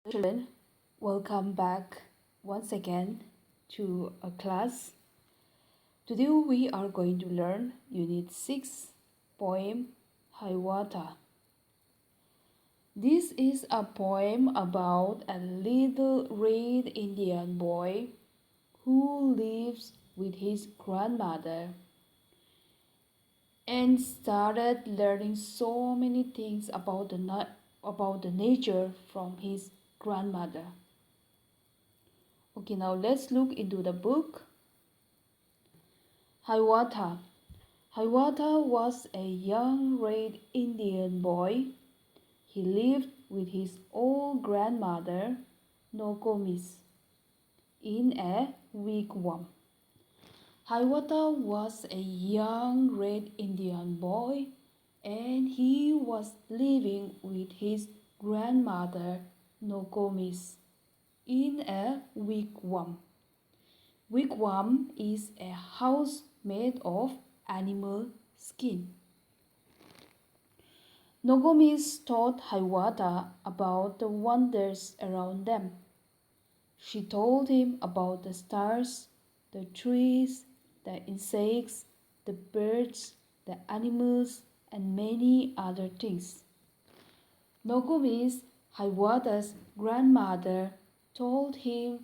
Children, welcome back once again to a class. Today we are going to learn Unit 6 poem Hiawatha. This is a poem about a little red Indian boy who lives with his grandmother and started learning so many things about the nature from his grandmother. Okay, now let's look into the book. Hiawatha. Hiawatha was a young red Indian boy. He lived with his old grandmother, Nokomis, in a wigwam. Hiawatha was a young red Indian boy and he was living with his grandmother, Nokomis, in a wigwam. Wigwam is a house made of animal skin. Nokomis taught Hiawatha about the wonders around them. She told him about the stars, the trees, the insects, the birds, the animals, and many other things. Nokomis, Hiawatha's grandmother, told him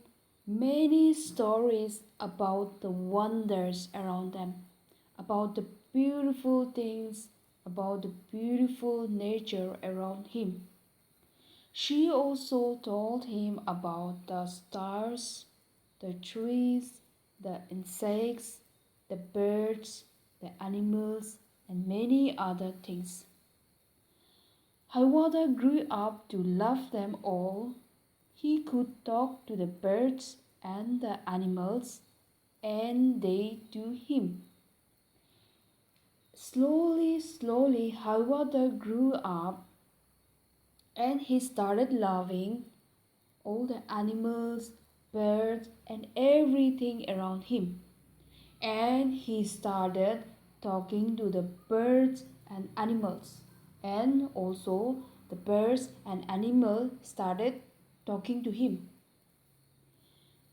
many stories about the wonders around them, about the beautiful things, about the beautiful nature around him. She also told him about the stars, the trees, the insects, the birds, the animals, and many other things. Hiawatha grew up to love them all. He could talk to the birds and the animals, and they to him. Slowly, Hiawatha grew up and he started loving all the animals, birds, and everything around him. And he started talking to the birds and animals. And also the birds and animals started talking to him.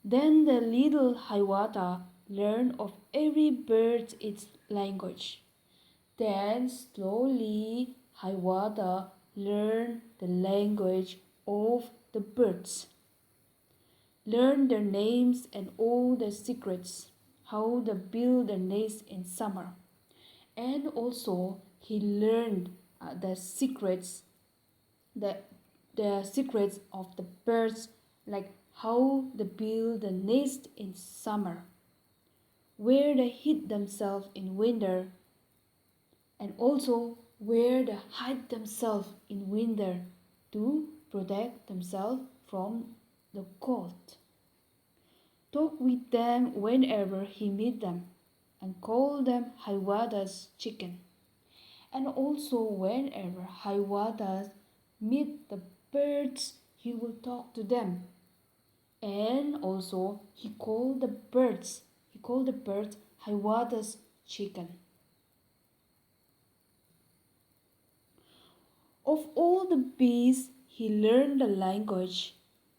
Then the little Hiawatha learned of every bird its language. Then slowly Hiawatha learned the language of the birds, learned their names and all the secrets, how they build their nest in summer. And also he learned the secrets of the birds, like how they build the nest in summer, where they hid themselves in winter, and also where they hide themselves in winter to protect themselves from the cold. Talk with them whenever he meet them and call them Hiawatha's chicken. And also whenever Hiawatha meet the birds, he will talk to them. And also he called the birds Hiawatha's chicken. Of all the bees, he learned the language,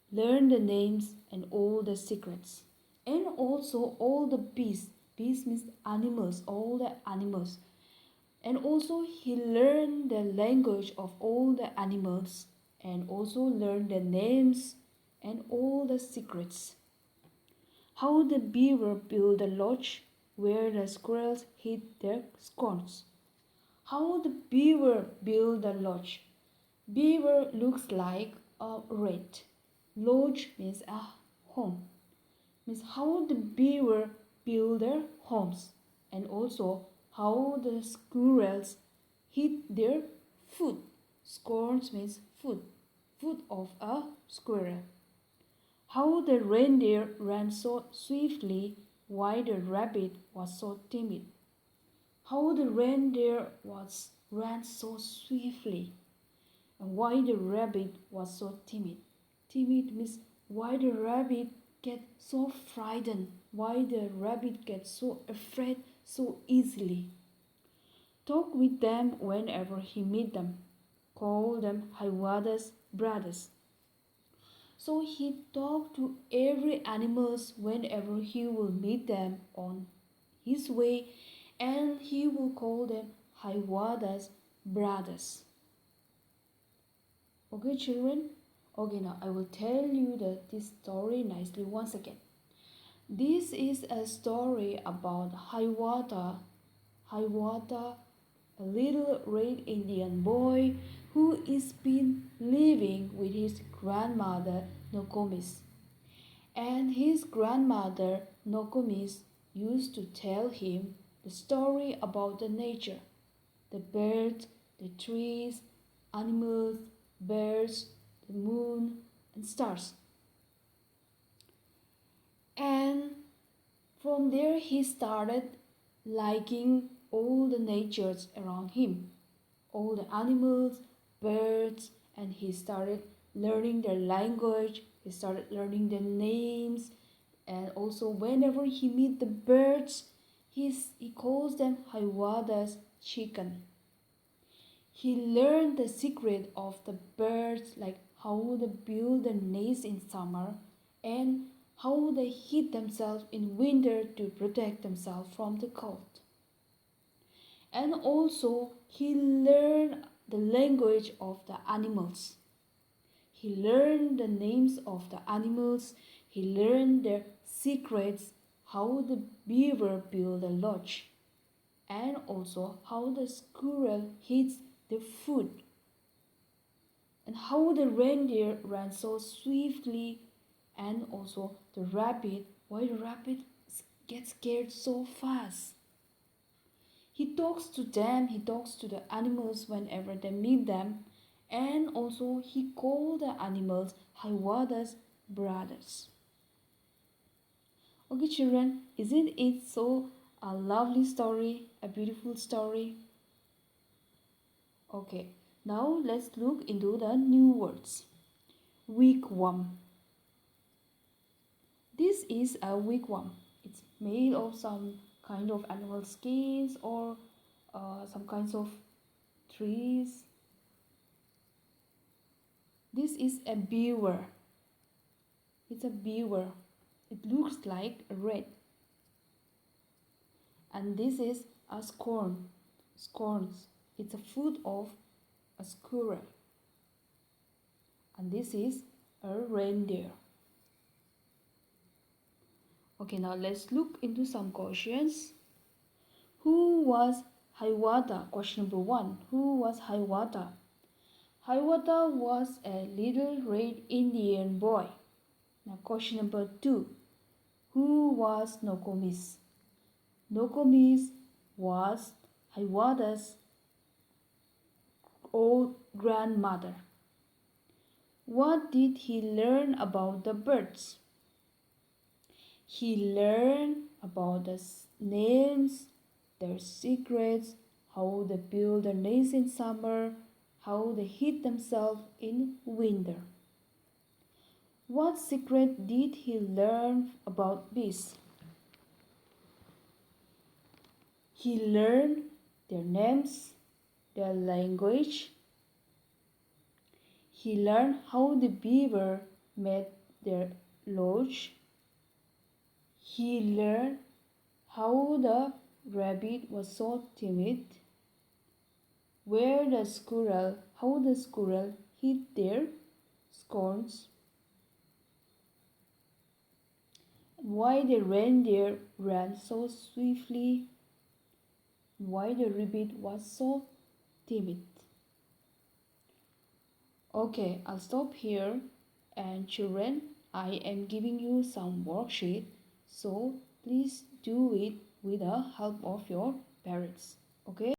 learned the names and all the secrets. And also all the bees means animals, all the animals. And also he learned the language of all the animals and also learned the names and all the secrets. How the beaver built a lodge where the squirrels hid their scones. How the beaver built a lodge. Beaver looks like a rat. Lodge means a home. Means how the beaver build their homes, and also how the squirrels hid their food. Scones means food of a squirrel. How the reindeer ran so swiftly while the rabbit was so timid. How the reindeer ran so swiftly and why the rabbit was so timid. Timid means why the rabbit get so frightened, why the rabbit gets so afraid so easily. Talk with them whenever he meet them. Call them Hiawatha's brothers. So he talked to every animals whenever he will meet them on his way, and he will call them Hiawatha's brothers. Okay, children? Okay, now I will tell you this story nicely once again. This is a story about Hiawatha. Hiawatha, a little red Indian boy who is been living with his grandmother Nokomis. And his grandmother Nokomis used to tell him the story about the nature, the birds, the trees, animals, birds, the moon, and stars. And from there he started liking all the natures around him, all the animals, birds, and he started learning their language, he started learning their names, and also whenever he meet the birds, he calls them Hiawatha's chicken. He learned the secret of the birds, like how they build their nests in summer and how they heat themselves in winter to protect themselves from the cold. And also he learned the language of the animals. He learned the names of the animals. He learned their secrets, how the beaver build a lodge, and also how the squirrel eats their food, and how the reindeer ran so swiftly, and also the rabbit, why the rabbit gets scared so fast. He talks to them, he talks to the animals whenever they meet them, and also he called the animals Hiawatha's brothers. Okay, children, isn't it so a lovely story, a beautiful story? Okay, now let's look into the new words. Wigwam. This is a wigwam. It's made of some kind of animal skins or some kinds of trees. This is a beaver. It's a beaver. It looks like red. And this is a scorn. Scorns. It's a food of a squirrel. And this is a reindeer. Okay, now let's look into some questions. Who was Hiawatha? Question number 1. Who was Hiawatha? Hiawatha was a little red Indian boy. Now question number 2. Who was Nokomis? Nokomis was Hiawatha's old grandmother. What did he learn about the birds? He learned about the names, their secrets, how they build their nests in summer, how they heat themselves in winter. What secret did he learn about bees? He learned their names, their language. He learned how the beaver made their lodge. He learned how the rabbit was so timid, how the squirrel hid their scorns, why the reindeer ran so swiftly, why the rabbit was so timid. Okay, I'll stop here, and children, I am giving you some worksheet, so please do it with the help of your parents. Okay?